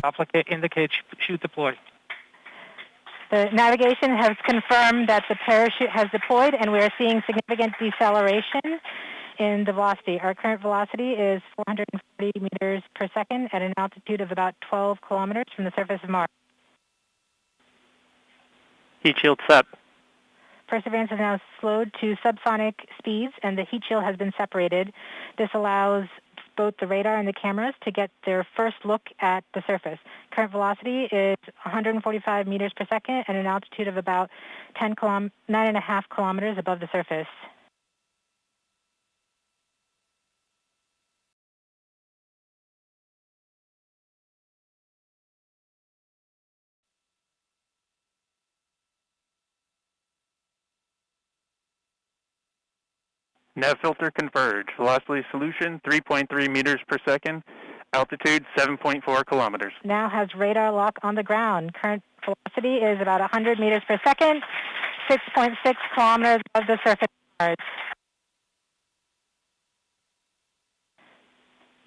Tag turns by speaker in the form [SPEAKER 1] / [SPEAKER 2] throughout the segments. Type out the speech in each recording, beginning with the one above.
[SPEAKER 1] Applicant indicates chute deployed.
[SPEAKER 2] The navigation has confirmed that the parachute has deployed, and we are seeing significant deceleration in the velocity. Our current velocity is 440 meters per second at an altitude of about 12 kilometers from the surface of Mars.
[SPEAKER 1] Heat shield set.
[SPEAKER 2] Perseverance is now slowed to subsonic speeds, and the heat shield has been separated. This allows both the radar and the cameras to get their first look at the surface. Current velocity is 145 meters per second at an altitude of about 9.5 kilometers above the surface.
[SPEAKER 1] Nav filter converge. Velocity solution 3.3 meters per second. Altitude 7.4 kilometers.
[SPEAKER 2] Now has radar lock on the ground. Current velocity is about 100 meters per second, 6.6 kilometers above the surface of Mars.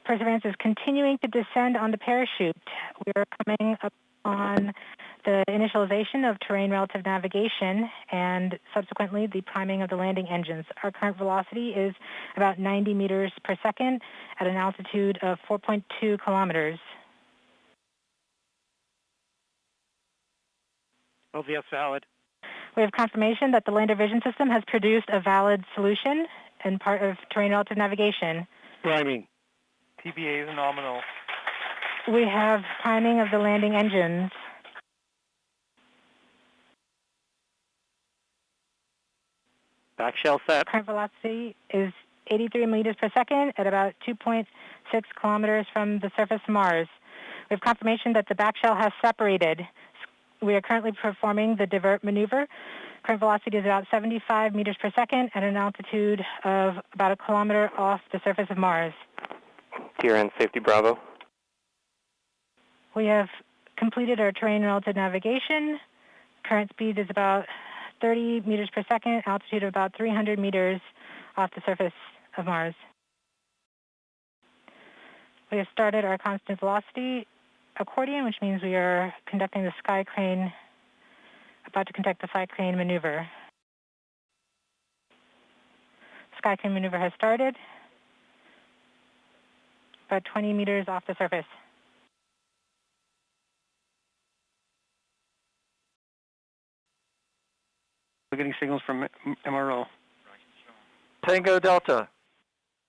[SPEAKER 2] Perseverance is continuing to descend on the parachute. We are coming up on the initialization of terrain relative navigation and subsequently the priming of the landing engines. Our current velocity is about 90 meters per second at an altitude of 4.2 kilometers.
[SPEAKER 1] OVS valid.
[SPEAKER 2] We have confirmation that the lander vision system has produced a valid solution and part of terrain relative navigation.
[SPEAKER 1] Priming. TBA is nominal.
[SPEAKER 2] We have priming of the landing engines.
[SPEAKER 1] Back shell set.
[SPEAKER 2] Current velocity is 83 meters per second at about 2.6 kilometers from the surface of Mars. We have confirmation that the back shell has separated. We are currently performing the divert maneuver. Current velocity is about 75 meters per second at an altitude of about a kilometer off the surface of Mars.
[SPEAKER 3] TRN Safety Bravo.
[SPEAKER 2] We have completed our terrain relative navigation. Current speed is about 30 meters per second, altitude of about 300 meters off the surface of Mars. We have started our constant velocity accordion, which means we are conducting the sky crane, about to conduct the sky crane maneuver. Sky crane maneuver has started, about 20 meters off the surface.
[SPEAKER 1] We're getting signals from MRO.
[SPEAKER 3] Tango Delta.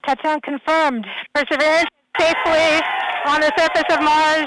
[SPEAKER 2] Touchdown confirmed. Perseverance safely on the surface of Mars.